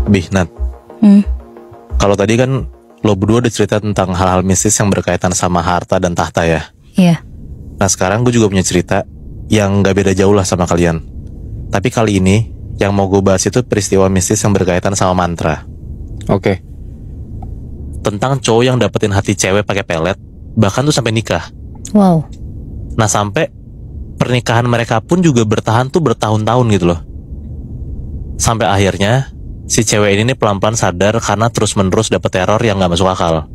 Bih, Nat. Kalau tadi kan lo berdua udah cerita tentang hal-hal mistis yang berkaitan sama harta dan tahta ya. Iya. Nah sekarang gue juga punya cerita yang gak beda jauh lah sama kalian. Tapi kali ini yang mau gue bahas itu peristiwa mistis yang berkaitan sama mantra. Oke. Tentang cowok yang dapetin hati cewek pakai pelet, bahkan tuh sampai nikah. Wow. Nah sampai pernikahan mereka pun juga bertahan tuh bertahun-tahun gitu loh. Sampai akhirnya si cewek ini nih pelan-pelan sadar karena terus-menerus dapet teror yang gak masuk akal.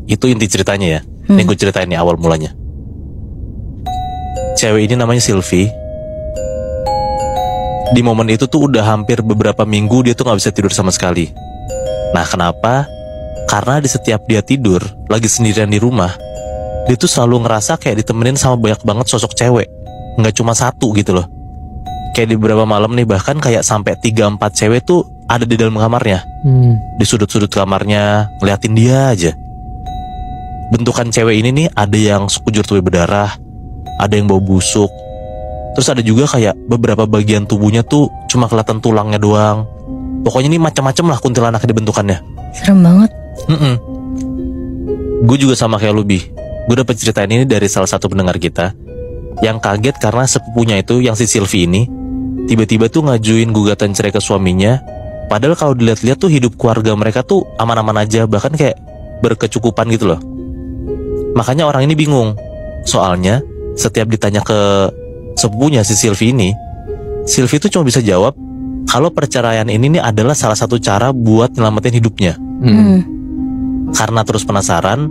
Itu inti ceritanya ya. Ini gue ceritain nih awal mulanya. Cewek ini namanya Sylvie. Di momen itu tuh udah hampir beberapa minggu dia tuh gak bisa tidur sama sekali. Nah kenapa? Karena di setiap dia tidur lagi sendirian di rumah, dia tuh selalu ngerasa kayak ditemenin sama banyak banget sosok cewek. Gak cuma satu gitu loh. Kayak di beberapa malam nih bahkan kayak sampai 3-4 cewek tuh ada di dalam kamarnya. Di sudut-sudut kamarnya ngeliatin dia aja. Bentukan cewek ini nih ada yang sekujur tubuh berdarah, ada yang bau busuk. Terus ada juga kayak beberapa bagian tubuhnya tuh cuma kelihatan tulangnya doang. Pokoknya ini macam-macam lah kuntilanaknya dibentukannya. Serem banget. Gue juga sama kayak lu, Bi. Gue dapet ceritain ini dari salah satu pendengar kita yang kaget karena sepupunya itu, yang si Sylvie ini, tiba-tiba tuh ngajuin gugatan cerai ke suaminya. Padahal kalau dilihat-lihat tuh hidup keluarga mereka tuh aman-aman aja, bahkan kayak berkecukupan gitu loh. Makanya orang ini bingung. Soalnya setiap ditanya ke sepupunya si Sylvie ini, Sylvie tuh cuma bisa jawab kalau perceraian ini nih adalah salah satu cara buat nyelamatin hidupnya. Karena terus penasaran,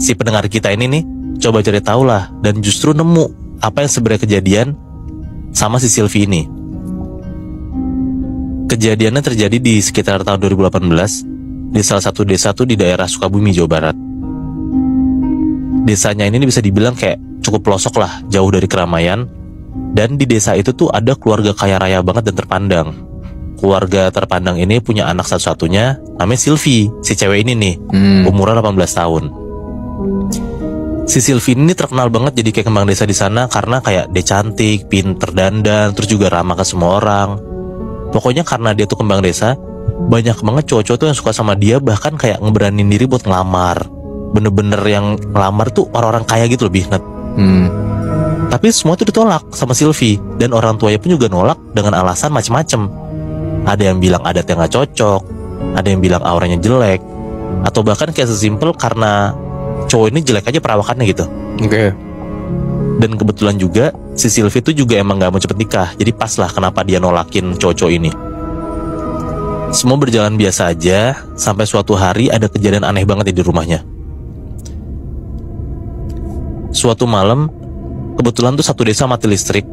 si pendengar kita ini nih coba cari tahu lah, dan justru nemu apa yang sebenarnya kejadian sama si Sylvie ini. Kejadiannya terjadi di sekitar tahun 2018 di salah satu desa tuh di daerah Sukabumi, Jawa Barat. Desanya ini bisa dibilang kayak cukup pelosok lah, jauh dari keramaian. Dan di desa itu tuh ada keluarga kaya raya banget dan terpandang. Keluarga terpandang ini punya anak satu-satunya, namanya Sylvie, si cewek ini nih, umurnya 18 tahun. Si Sylvie ini terkenal banget jadi kayak kembang desa di sana karena kayak dia cantik, pinter dandan, terus juga ramah ke semua orang. Pokoknya karena dia tuh kembang desa, banyak banget cowok-cowok tuh yang suka sama dia, bahkan kayak ngeberanin diri buat ngelamar. Bener-bener yang ngelamar tuh orang-orang kaya gitu loh, Nat. Tapi semua itu ditolak sama Sylvie, dan orang tuanya pun juga nolak dengan alasan macem-macem. Ada yang bilang adatnya gak cocok, ada yang bilang auranya jelek, atau bahkan kayak sesimpel karena cowok ini jelek aja perawakannya gitu. Oke. Dan kebetulan juga si Sylvie itu juga emang gak mau cepet nikah, jadi pas lah kenapa dia nolakin cowok-cowok ini. Semua berjalan biasa aja sampai suatu hari ada kejadian aneh banget di rumahnya. Suatu malam kebetulan tuh satu desa mati listrik.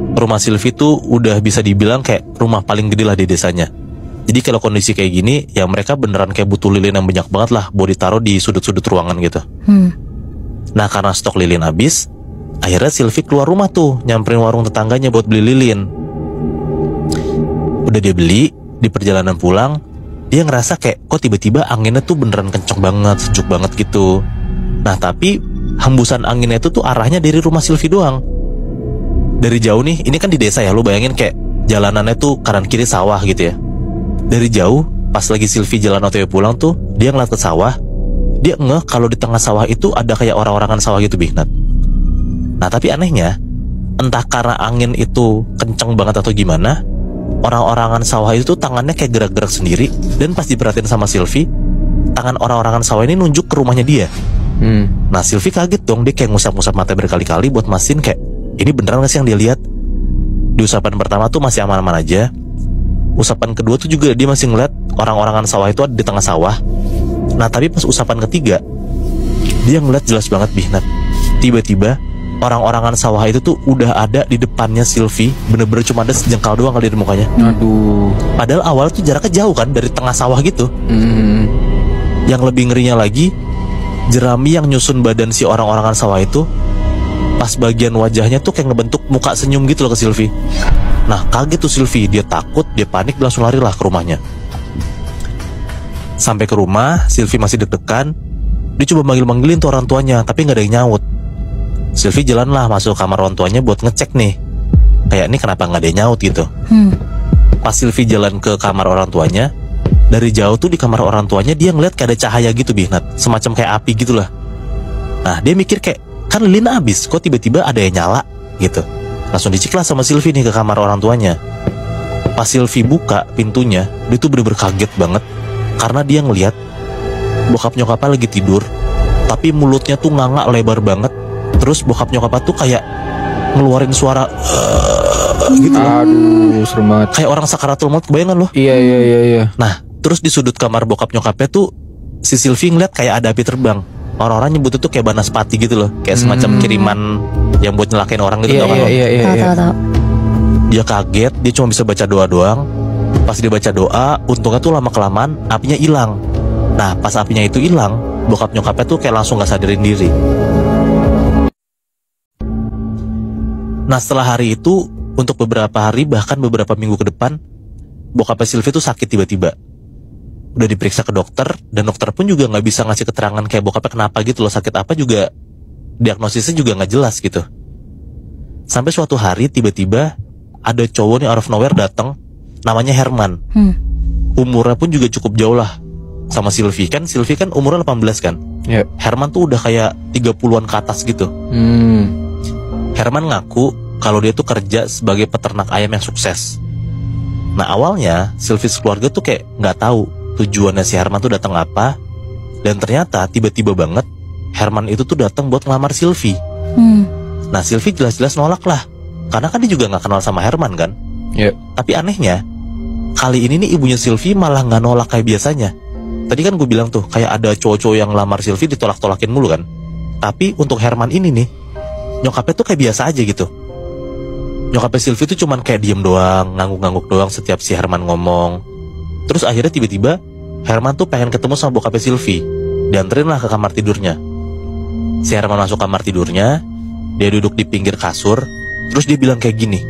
Rumah Sylvie tuh udah bisa dibilang kayak rumah paling gede lah di desanya. Jadi kalau kondisi kayak gini, ya mereka beneran kayak butuh lilin yang banyak banget lah buat ditaruh di sudut-sudut ruangan gitu. Nah karena stok lilin habis, akhirnya Sylvie keluar rumah tuh, nyamperin warung tetangganya buat beli lilin. Udah dia beli, di perjalanan pulang, dia ngerasa kayak kok tiba-tiba anginnya tuh beneran kenceng banget, sejuk banget gitu. Nah tapi hembusan anginnya itu tuh arahnya dari rumah Sylvie doang. Dari jauh nih, ini kan di desa ya, lu bayangin kayak jalanannya tuh kanan kiri sawah gitu ya. Dari jauh, pas lagi Sylvie jalan OTW pulang tuh, dia ngeliat ke sawah. Dia ngeh kalau di tengah sawah itu ada kayak orang-orangan sawah gitu, Nat. Nah tapi anehnya, entah karena angin itu kenceng banget atau gimana, orang-orangan sawah itu tuh tangannya kayak gerak-gerak sendiri. Dan pas diperhatiin sama Sylvie, tangan orang-orangan sawah ini nunjuk ke rumahnya dia. Nah Sylvie kaget dong, dia kayak ngusap-ngusap mata berkali-kali buat mastiin kayak ini beneran gak sih yang dia lihat. Di usapan pertama tuh masih aman-aman aja. Usapan kedua tuh juga dia masih ngeliat orang-orangan sawah itu ada di tengah sawah. Nah tapi pas usapan ketiga, dia ngeliat jelas banget, Nat. Tiba-tiba orang-orangan sawah itu tuh udah ada di depannya Sylvie. Bener-bener cuma ada sejengkal doang kali di mukanya. Aduh. Padahal awal tuh jaraknya jauh kan, dari tengah sawah gitu. Yang lebih ngerinya lagi, jerami yang nyusun badan si orang-orangan sawah itu, pas bagian wajahnya tuh kayak ngebentuk muka senyum gitu loh ke Sylvie. Nah kaget tuh Sylvie, dia takut, dia panik, langsung lari lah ke rumahnya. Sampai ke rumah, Sylvie masih deg-degan. Dia coba manggil-manggilin tuh orang tuanya, tapi gak ada yang nyaut. Sylvie jalan lah masuk kamar orang tuanya buat ngecek nih, kayak ini kenapa gak ada yang nyaut gitu. Pas Sylvie jalan ke kamar orang tuanya, Dari jauh tuh di kamar orang tuanya dia ngeliat kayak ada cahaya gitu Nat, semacam kayak api gitulah. Nah dia mikir kayak, kan lilin habis, kok tiba-tiba ada yang nyala gitu. Langsung dicek lah sama Sylvie nih ke kamar orang tuanya. Pas Sylvie buka pintunya, dia tuh bener-bener kaget banget karena dia ngeliat bokap nyokapnya lagi tidur, tapi mulutnya tuh nganga lebar banget. Terus bokap nyokapnya tuh kayak ngeluarin suara gitu. Aduh, serem banget. Kayak orang sakaratul maut, kebayangan loh. Iya. Nah, terus di sudut kamar bokap nyokapnya tuh si Sylvie ngeliat kayak ada api terbang. Orang-orang nyebut itu kayak banaspati gitu loh, kayak semacam kiriman yang buat nyelakain orang gitu. Iya. Tahu. Dia kaget, dia cuma bisa baca doa doang. Pas dia baca doa, untungnya tuh lama-kelamaan apinya hilang. Nah, pas apinya itu hilang, bokap nyokapnya tuh kayak langsung gak sadarin diri. Nah, setelah hari itu, untuk beberapa hari bahkan beberapa minggu ke depan, bokapnya Sylvie tuh sakit tiba-tiba. Udah diperiksa ke dokter, dan dokter pun juga gak bisa ngasih keterangan kayak bokapnya kenapa gitu loh, sakit apa juga, diagnosisnya juga gak jelas gitu. Sampai suatu hari tiba-tiba ada cowok nih out of nowhere datang, namanya Herman. Umurnya pun juga cukup jauh lah sama Sylvie. Kan Sylvie kan umurnya 18 kan. Herman tuh udah kayak 30-an ke atas gitu. Herman ngaku kalau dia tuh kerja sebagai peternak ayam yang sukses. Nah awalnya Sylvie keluarga tuh kayak nggak tahu tujuannya si Herman tuh datang apa. Dan ternyata tiba-tiba banget Herman itu tuh datang buat ngelamar Sylvie. Nah Sylvie jelas-jelas nolak lah, karena kan dia juga nggak kenal sama Herman kan. Tapi anehnya kali ini nih ibunya Sylvie malah nggak nolak kayak biasanya. Tadi kan gue bilang tuh kayak ada cowok-cowok yang ngelamar Sylvie ditolak-tolakin mulu kan. Tapi untuk Herman ini nih, nyokapnya tuh kayak biasa aja gitu. Nyokapnya Sylvie tuh cuman kayak diem doang, ngangguk-ngangguk doang setiap si Herman ngomong. Terus akhirnya tiba-tiba Herman tuh pengen ketemu sama bokapnya Sylvie, dianterin lah ke kamar tidurnya. Si Herman masuk kamar tidurnya, dia duduk di pinggir kasur, terus dia bilang kayak gini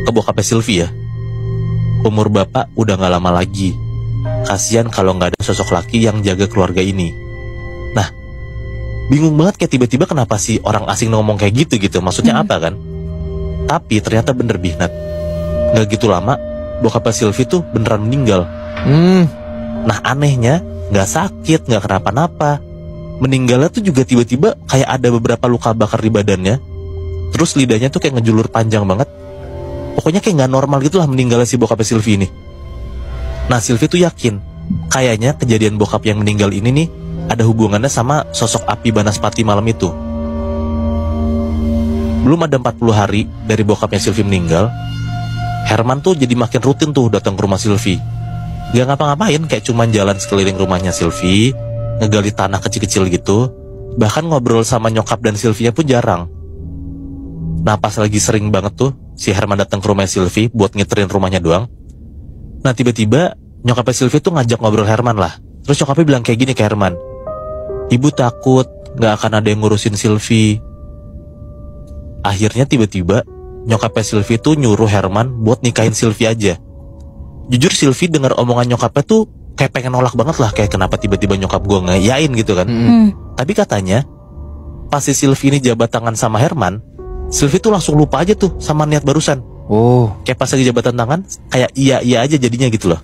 ke bokapnya Sylvie ya, umur bapak udah gak lama lagi, kasian kalau gak ada sosok laki yang jaga keluarga ini. Nah, bingung banget kayak tiba-tiba kenapa sih orang asing ngomong kayak gitu maksudnya apa kan. Tapi ternyata bener Nat, gak gitu lama bokapnya Sylvie tuh beneran meninggal. Nah anehnya gak sakit, gak kenapa-napa. Meninggalnya tuh juga tiba-tiba kayak ada beberapa luka bakar di badannya. Terus lidahnya tuh kayak ngejulur panjang banget. Pokoknya kayak gak normal gitu lah meninggalnya si bokapnya Sylvie ini. Nah Sylvie tuh yakin kayaknya kejadian bokap yang meninggal ini nih ada hubungannya sama sosok api banaspati malam itu. Belum ada 40 hari dari bokapnya Sylvie meninggal, Herman tuh jadi makin rutin tuh datang ke rumah Sylvie. Gak ngapa-ngapain, kayak cuman jalan sekeliling rumahnya Sylvie, ngegali tanah kecil-kecil gitu. Bahkan ngobrol sama nyokap dan Sylvie pun jarang. Nah pas lagi sering banget tuh si Herman datang ke rumah Sylvie buat ngiterin rumahnya doang. Nah tiba-tiba nyokapnya Sylvie tuh ngajak ngobrol Herman lah. Terus nyokapnya bilang kayak gini ke Herman, ibu takut gak akan ada yang ngurusin Sylvie. Akhirnya tiba-tiba nyokapnya Sylvie tuh nyuruh Herman buat nikahin Sylvie aja. Jujur Sylvie dengar omongan nyokapnya tuh kayak pengen nolak banget lah, kayak kenapa tiba-tiba nyokap gue ngayain gitu kan. Tapi katanya pas si Sylvie ini jabat tangan sama Herman, Sylvie tuh langsung lupa aja tuh sama niat barusan. Kayak pas lagi jabatan tangan kayak iya aja jadinya gitu loh.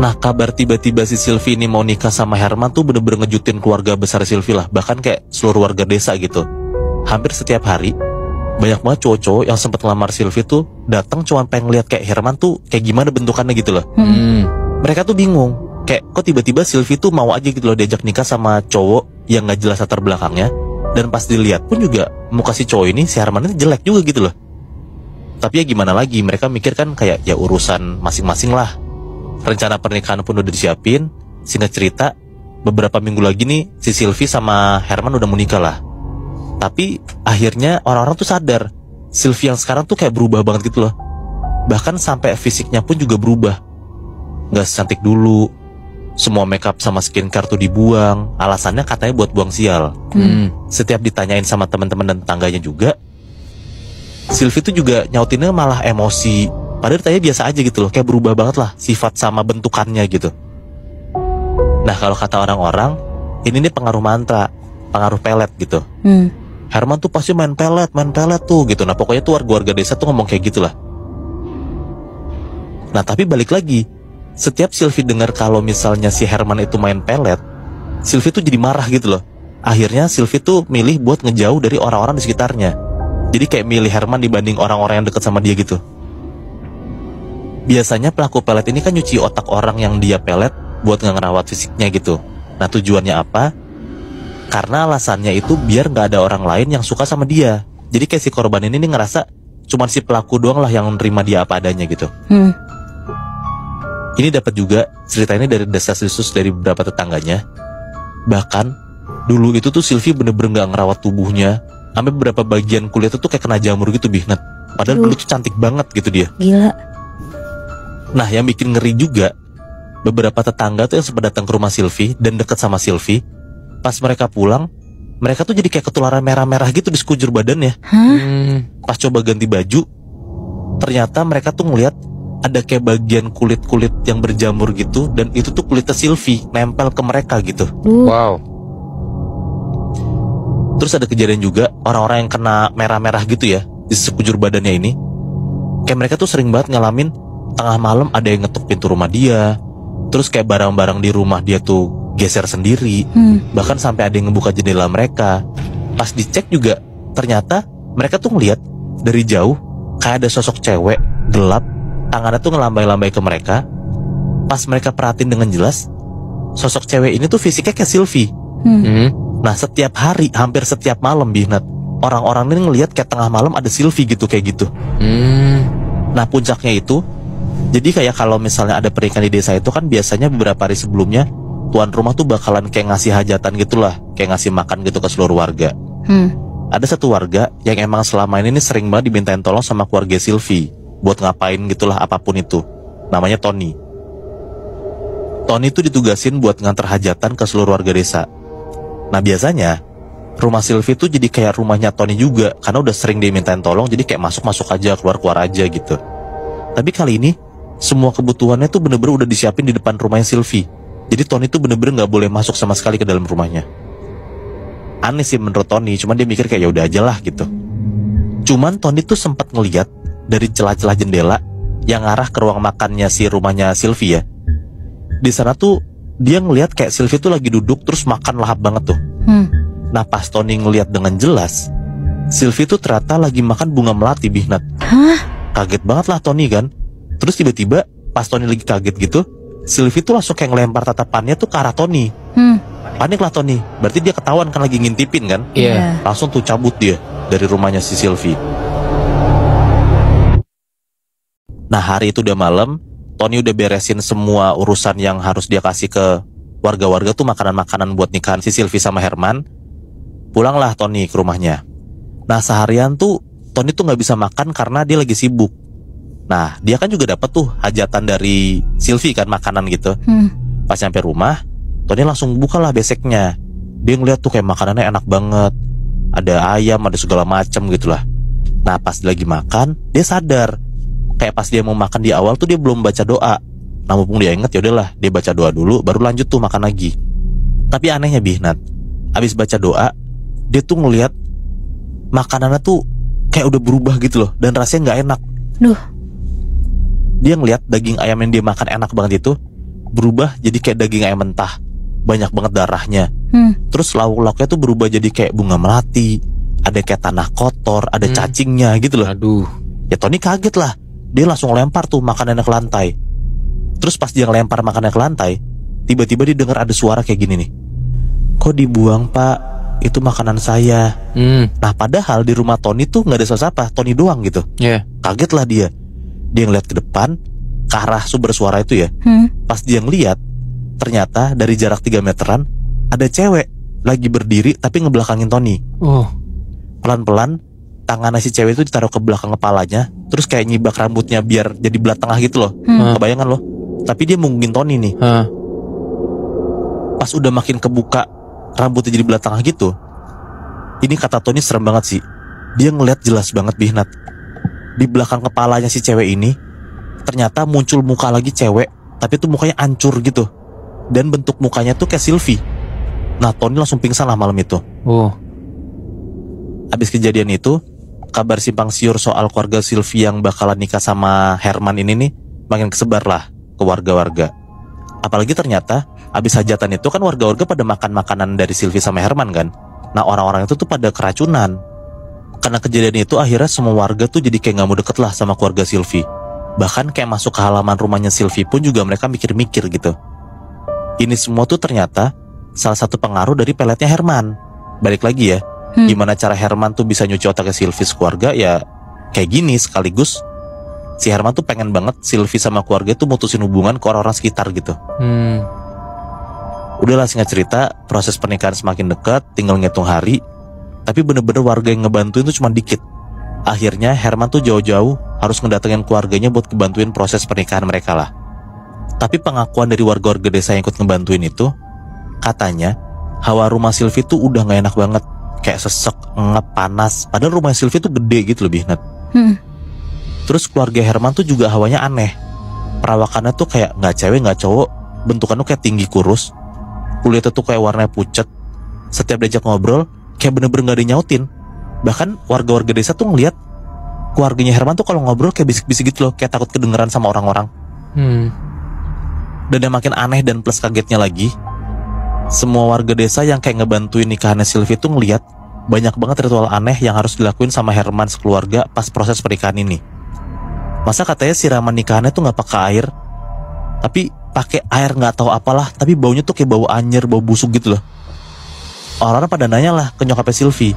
Nah kabar tiba-tiba si Sylvie ini mau nikah sama Herman tuh bener-bener ngejutin keluarga besar Sylvie lah. Bahkan kayak seluruh warga desa gitu. Hampir setiap hari banyak banget cowok-cowok yang sempat ngelamar Sylvie tuh datang cuma pengen lihat kayak Herman tuh kayak gimana bentukannya gitu loh. Mereka tuh bingung, kayak kok tiba-tiba Sylvie tuh mau aja gitu loh diajak nikah sama cowok yang gak jelas latar belakangnya. Dan pas dilihat pun juga muka si cowok ini, si Herman ini jelek juga gitu loh. Tapi ya gimana lagi, mereka mikir kan kayak ya urusan masing-masing lah. Rencana pernikahan pun udah disiapin. Singkat cerita, beberapa minggu lagi nih si Sylvie sama Herman udah mau nikah lah. Tapi akhirnya orang-orang tuh sadar Sylvie yang sekarang tuh kayak berubah banget gitu loh. Bahkan sampai fisiknya pun juga berubah. Gak secantik dulu. Semua makeup sama skincare tuh dibuang. Alasannya katanya buat buang sial. Setiap ditanyain sama teman-teman dan tetangganya juga, Sylvie tuh juga nyautinnya malah emosi. Padahal tanya biasa aja gitu loh, kayak berubah banget lah sifat sama bentukannya gitu. Nah kalau kata orang-orang, ini nih pengaruh mantra, pengaruh pelet gitu. Herman tuh pasti main pelet tuh gitu. Nah pokoknya tuh warga desa tuh ngomong kayak gitulah. Nah tapi balik lagi, setiap Sylvie dengar kalau misalnya si Herman itu main pelet, Sylvie tuh jadi marah gitu loh. Akhirnya Sylvie tuh milih buat ngejauh dari orang-orang di sekitarnya. Jadi kayak milih Herman dibanding orang-orang yang dekat sama dia gitu. Biasanya pelaku pelet ini kan nyuci otak orang yang dia pelet buat ngerawat fisiknya gitu. Nah tujuannya apa? Karena alasannya itu biar gak ada orang lain yang suka sama dia. Jadi kayak si korban ini nih ngerasa cuman si pelaku doang lah yang menerima dia apa adanya gitu. Ini dapat juga cerita ini dari desas-desus dari beberapa tetangganya. Bahkan dulu itu tuh Sylvie bener-bener gak ngerawat tubuhnya, sampai beberapa bagian kulitnya tuh kayak kena jamur gitu Bihnat. Padahal dulu tuh cantik banget gitu dia. Gila. Nah yang bikin ngeri juga, beberapa tetangga tuh yang sempat datang ke rumah Sylvie dan deket sama Sylvie, pas mereka pulang, mereka tuh jadi kayak ketularan merah-merah gitu di sekujur badannya. Pas coba ganti baju, ternyata mereka tuh ngeliat ada kayak bagian kulit-kulit yang berjamur gitu, dan itu tuh kulitnya Sylvie nempel ke mereka gitu. Wow. Terus ada kejadian juga orang-orang yang kena merah-merah gitu ya di sekujur badannya ini. Kayak mereka tuh sering banget ngalamin tengah malam ada yang ngetuk pintu rumah dia. Terus kayak barang-barang di rumah dia tuh geser sendiri. Bahkan sampai ada yang ngebuka jendela mereka. Pas dicek juga ternyata mereka tuh ngeliat dari jauh kayak ada sosok cewek gelap, tangannya tuh ngelambai-lambai ke mereka. Pas mereka perhatiin dengan jelas, sosok cewek ini tuh fisiknya kayak Sylvie. Nah setiap hari, hampir setiap malam Bihnat, orang-orang ini ngelihat kayak tengah malam ada Sylvie gitu kayak gitu. Nah puncaknya itu, jadi kayak kalau misalnya ada pernikahan di desa itu kan biasanya beberapa hari sebelumnya tuan rumah tuh bakalan kayak ngasih hajatan gitulah, kayak ngasih makan gitu ke seluruh warga. Ada satu warga yang emang selama ini sering banget dimintain tolong sama keluarga Sylvie buat ngapain gitulah apapun itu. Namanya Tony. Tony tuh ditugasin buat nganter hajatan ke seluruh warga desa. Nah biasanya rumah Sylvie tuh jadi kayak rumahnya Tony juga, karena udah sering dimintain tolong, jadi kayak masuk-masuk aja, keluar-keluar aja gitu. Tapi kali ini semua kebutuhannya tuh bener-bener udah disiapin di depan rumahnya Sylvie. Jadi Tony tuh bener-bener gak boleh masuk sama sekali ke dalam rumahnya. Aneh sih menurut Tony, cuman dia mikir kayak ya udah aja lah gitu. Cuman Tony tuh sempat ngeliat dari celah-celah jendela yang arah ke ruang makannya si rumahnya Sylvie ya. Di sana tuh dia ngeliat kayak Sylvie tuh lagi duduk terus makan lahap banget tuh. Nah pas Tony ngeliat dengan jelas, Sylvie tuh ternyata lagi makan bunga melati Bihnat. Kaget banget lah Tony kan. Terus tiba-tiba pas Tony lagi kaget gitu, Sylvie tuh langsung kayak ngelempar tatapannya tuh ke arah Tony. Panik lah Tony, berarti dia ketahuan kan lagi ngintipin kan. Langsung tuh cabut dia dari rumahnya si Sylvie. Nah hari itu udah malam, Tony udah beresin semua urusan yang harus dia kasih ke warga-warga tuh, makanan-makanan buat nikahan si Sylvie sama Herman. Pulanglah Tony ke rumahnya. Nah seharian tuh Tony tuh gak bisa makan karena dia lagi sibuk. Nah dia kan juga dapat tuh hajatan dari Sylvie kan, makanan gitu. Pas nyampe rumah, Tony langsung bukalah beseknya. Dia ngeliat tuh kayak makanannya enak banget, ada ayam, ada segala macam gitulah. Nah pas lagi makan, dia sadar kayak pas dia mau makan di awal tuh dia belum baca doa. Nah mumpung dia inget, ya udahlah dia baca doa dulu, baru lanjut tuh makan lagi. Tapi anehnya Bihnat, abis baca doa, dia tuh ngeliat makanannya tuh kayak udah berubah gitu loh, dan rasanya nggak enak. Dia ngeliat daging ayam yang dia makan enak banget itu berubah jadi kayak daging ayam mentah, banyak banget darahnya. Terus lauk-lauknya tuh berubah jadi kayak bunga melati, ada kayak tanah kotor, ada cacingnya gitu loh. Aduh. Ya Tony kaget lah, dia langsung lempar tuh makanannya ke lantai. Terus pas dia ngelempar makanannya ke lantai, tiba-tiba dia dengar ada suara kayak gini nih, "Kok dibuang pak? Itu makanan saya." Nah padahal di rumah Tony tuh gak ada siapa-siapa, Tony doang gitu. Kaget lah dia. Dia ngeliat ke depan, ke arah sumber suara itu ya. Pas dia ngeliat, ternyata dari jarak 3 meteran ada cewek lagi berdiri tapi ngebelakangin Tony. Pelan-pelan tangannya si cewek itu ditaruh ke belakang kepalanya, terus kayak nyibak rambutnya biar jadi belah tengah gitu loh. Kebayangan loh. Tapi dia munggungin Tony nih. Pas udah makin kebuka rambutnya jadi belah tengah gitu, ini kata Tony serem banget sih. Dia ngeliat jelas banget Bihnat, di belakang kepalanya si cewek ini ternyata muncul muka lagi cewek, tapi tuh mukanya hancur gitu, dan bentuk mukanya tuh kayak Sylvie. Nah Tony langsung pingsan lah malam itu. Abis kejadian itu, kabar simpang siur soal keluarga Sylvie yang bakalan nikah sama Herman ini nih makin kesebar lah ke warga-warga. Apalagi ternyata abis hajatan itu kan warga-warga pada makan makanan dari Sylvie sama Herman kan. Nah orang-orang itu tuh pada keracunan. Karena kejadian itu akhirnya semua warga tuh jadi kayak gak mau deket lah sama keluarga Sylvie. Bahkan kayak masuk ke halaman rumahnya Sylvie pun juga mereka mikir-mikir gitu. Ini semua tuh ternyata salah satu pengaruh dari peletnya Herman. Balik lagi ya, gimana cara Herman tuh bisa nyuci otaknya Sylvie sekeluarga ya kayak gini. Sekaligus si Herman tuh pengen banget Sylvie sama keluarga tuh mutusin hubungan ke orang-orang sekitar gitu. Udahlah singkat cerita, proses pernikahan semakin dekat, tinggal ngitung hari. Tapi bener-bener warga yang ngebantuin tuh cuma dikit. Akhirnya Herman tuh jauh-jauh harus ngedatengin keluarganya buat ngebantuin proses pernikahan mereka lah. Tapi pengakuan dari warga-warga desa yang ikut ngebantuin itu, katanya hawa rumah Sylvie tuh udah gak enak banget. Kayak sesek, ngep, panas. Padahal rumah Sylvie tuh gede gitu lebih, Nat. Terus keluarga Herman tuh juga hawanya aneh. Perawakannya tuh kayak gak cewek gak cowok, bentukannya kayak tinggi kurus, kulitnya tuh kayak warnanya pucet. Setiap diajak ngobrol kayak bener-bener gak dinyautin. Bahkan warga-warga desa tuh ngeliat keluarganya Herman tuh kalau ngobrol kayak bisik-bisik gitu loh, kayak takut kedengeran sama orang-orang. Dan yang makin aneh dan plus kagetnya lagi, semua warga desa yang kayak ngebantuin nikahannya Sylvie tuh ngeliat banyak banget ritual aneh yang harus dilakuin sama Herman sekeluarga pas proses pernikahan ini. Masa katanya siraman nikahannya tuh gak pakai air, tapi pakai air gak tahu apalah, tapi baunya tuh kayak bau anyer, bau busuk gitu loh. Orang-orang pada nanya lah ke nyokapnya Sylvie.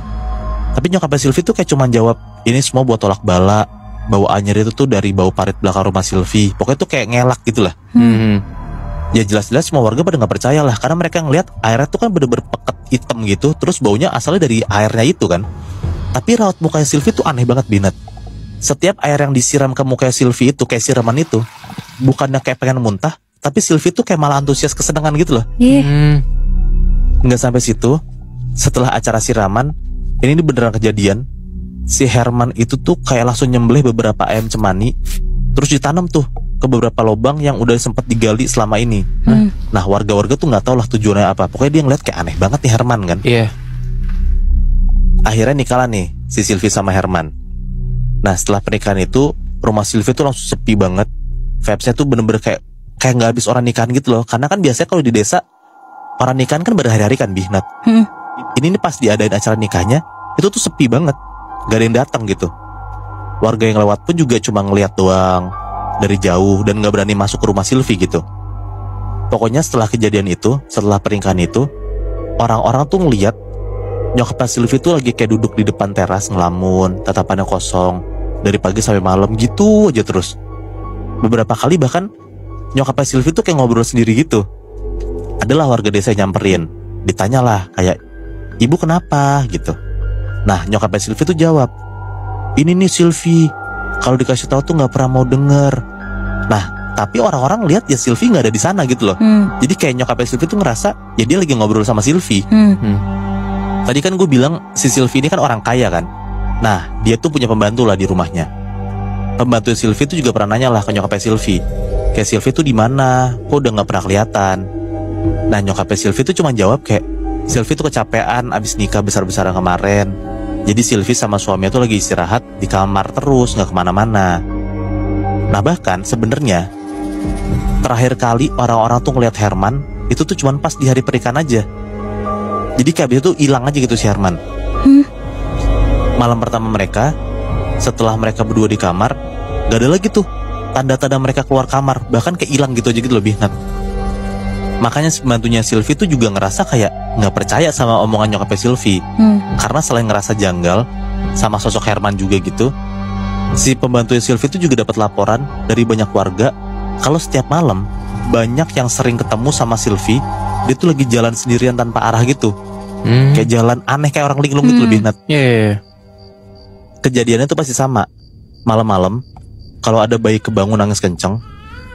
Tapi nyokapnya Sylvie tuh kayak cuman jawab, ini semua buat tolak bala. Bau anyer itu tuh dari bau parit belakang rumah Sylvie. Pokoknya tuh kayak ngelak gitu lah. Ya jelas-jelas semua warga pada gak percaya lah, karena mereka ngeliat airnya tuh kan bener-bener peket hitam gitu. Terus baunya asalnya dari airnya itu kan. Tapi raut mukanya Sylvie tuh aneh banget, Binat. Setiap air yang disiram ke mukanya Sylvie itu, kayak siraman itu, bukannya kayak pengen muntah, tapi Sylvie tuh kayak malah antusias kesenangan gitu loh. Nggak sampai situ, setelah acara siraman, ini beneran kejadian. Si Herman itu tuh kayak langsung nyembelih beberapa ayam cemani, terus ditanam tuh ke beberapa lubang yang udah sempat digali selama ini. Nah warga-warga tuh nggak tahu lah tujuannya apa. Pokoknya dia ngeliat kayak aneh banget nih Herman kan. Akhirnya nikah lah nih si Sylvie sama Herman. Nah setelah pernikahan itu, rumah Sylvie tuh langsung sepi banget. Vibes-nya tuh bener-bener kayak nggak habis orang nikahan gitu loh. Karena kan biasanya kalau di desa orang nikahan kan berhari-hari kan, Bihnat. Ini nih pas diadain acara nikahnya, itu tuh sepi banget, gak ada yang datang gitu. Warga yang lewat pun juga cuma ngeliat doang dari jauh dan gak berani masuk ke rumah Sylvie gitu. Pokoknya setelah kejadian itu, setelah pernikahan itu, orang-orang tuh ngeliat nyokapnya Sylvie tuh lagi kayak duduk di depan teras ngelamun, tatapannya kosong dari pagi sampai malam gitu aja terus. Beberapa kali bahkan nyokapnya Sylvie tuh kayak ngobrol sendiri gitu. Adalah warga desa yang nyamperin, ditanyalah kayak, ibu kenapa gitu. Nah nyokapnya Sylvie tuh jawab, ini nih Sylvie, kalau dikasih tahu tuh nggak pernah mau denger. Nah tapi orang-orang lihat ya Sylvie nggak ada di sana gitu loh. Jadi kayak nyokapnya Sylvie tuh ngerasa ya dia lagi ngobrol sama Sylvie. Tadi kan gue bilang si Sylvie ini kan orang kaya kan. Nah dia tuh punya pembantu lah di rumahnya. Pembantu Sylvie tuh juga pernah nanya lah ke nyokapnya Sylvie, kayak Sylvie tuh di mana, kok udah nggak pernah kelihatan. Nah nyokapnya Sylvie tuh cuma jawab kayak, Sylvie tuh kecapean abis nikah besar-besaran kemarin. Jadi Sylvie sama suaminya tuh lagi istirahat di kamar terus, gak kemana-mana. Nah bahkan sebenarnya terakhir kali orang-orang tuh ngeliat Herman itu tuh cuman pas di hari pernikahan aja. Jadi kayak abis itu hilang aja gitu si Herman. Malam pertama mereka, setelah mereka berdua di kamar, gak ada lagi tuh tanda-tanda mereka keluar kamar. Bahkan kayak hilang gitu aja gitu lebih. Makanya pembantunya Sylvie tuh juga ngerasa kayak gak percaya sama omongan nyokapnya Sylvie. Karena selain ngerasa janggal sama sosok Herman juga gitu, si pembantunya Sylvie tuh juga dapat laporan dari banyak warga kalau setiap malam banyak yang sering ketemu sama Sylvie. Dia tuh lagi jalan sendirian tanpa arah gitu. Kayak jalan aneh kayak orang linglung gitu lebih. Kejadiannya tuh pasti sama. Malam-malam kalau ada bayi kebangun nangis kenceng,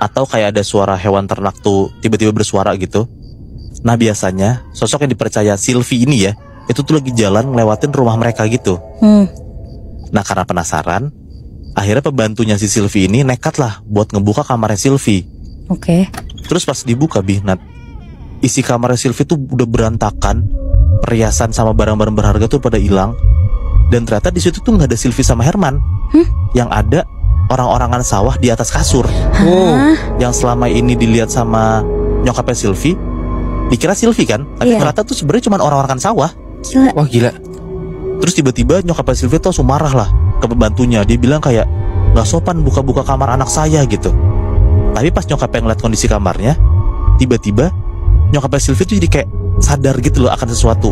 atau kayak ada suara hewan ternak tuh tiba-tiba bersuara gitu. Nah biasanya sosok yang dipercaya Sylvie ini ya, itu tuh lagi jalan ngelewatin rumah mereka gitu. Nah karena penasaran, akhirnya pembantunya si Sylvie ini nekat lah buat ngebuka kamarnya Sylvie. Terus pas dibuka Bihnat, isi kamarnya Sylvie tuh udah berantakan, perhiasan sama barang-barang berharga tuh pada hilang. Dan ternyata di situ tuh nggak ada Sylvie sama Herman. Yang ada orang-orangan sawah di atas kasur. Oh. Yang selama ini dilihat sama nyokapnya Sylvie, dikira Sylvie kan, tapi Iya. ternyata tuh sebenarnya cuma orang-orangan sawah. Gila. Wah gila. Terus tiba-tiba nyokapnya Sylvie tuh langsung marah lah ke pembantunya. Dia bilang kayak, nggak sopan buka-buka kamar anak saya gitu. Tapi pas nyokapnya ngeliat kondisi kamarnya, tiba-tiba nyokapnya Sylvie tuh jadi kayak sadar gitu loh akan sesuatu.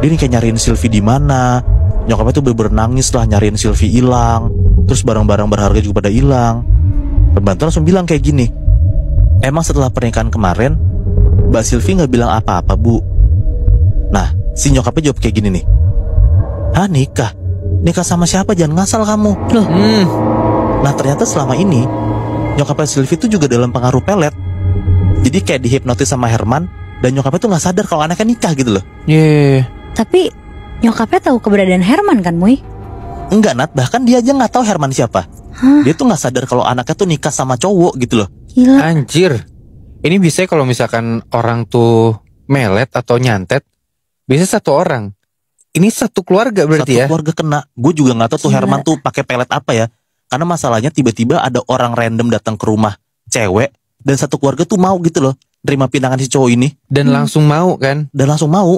Dia nih kayak nyariin Sylvie di mana. Nyokapnya tuh bener-bener nangis lah nyariin Sylvie hilang. Terus barang-barang berharga juga pada hilang. Pembantu langsung bilang kayak gini, emang setelah pernikahan kemarin Mbak Sylvie nggak bilang apa-apa bu. Nah si nyokapnya jawab kayak gini nih, hah nikah? Nikah sama siapa? Jangan ngasal kamu. Loh, Nah ternyata selama ini nyokapnya Sylvie tuh juga dalam pengaruh pelet. Jadi kayak dihipnotis sama Herman. Dan nyokapnya tuh gak sadar kalau anaknya nikah gitu loh. Iya. tapi nyokapnya tahu keberadaan Herman kan, Muy? Enggak Nat, bahkan dia aja gak tahu Herman siapa. Hah? Dia tuh gak sadar kalau anaknya tuh nikah sama cowok gitu loh. Gila. Anjir. Ini bisa kalau misalkan orang tuh melet atau nyantet, bisa satu orang. Ini satu keluarga berarti Satu ya. keluarga kena. Gue juga gak tahu tuh Gila. Herman tuh pakai pelet apa ya. Karena masalahnya tiba-tiba ada orang random datang ke rumah cewek. Dan satu keluarga tuh mau gitu loh nerima pinangan si cowok ini. Dan langsung mau kan. Dan langsung mau.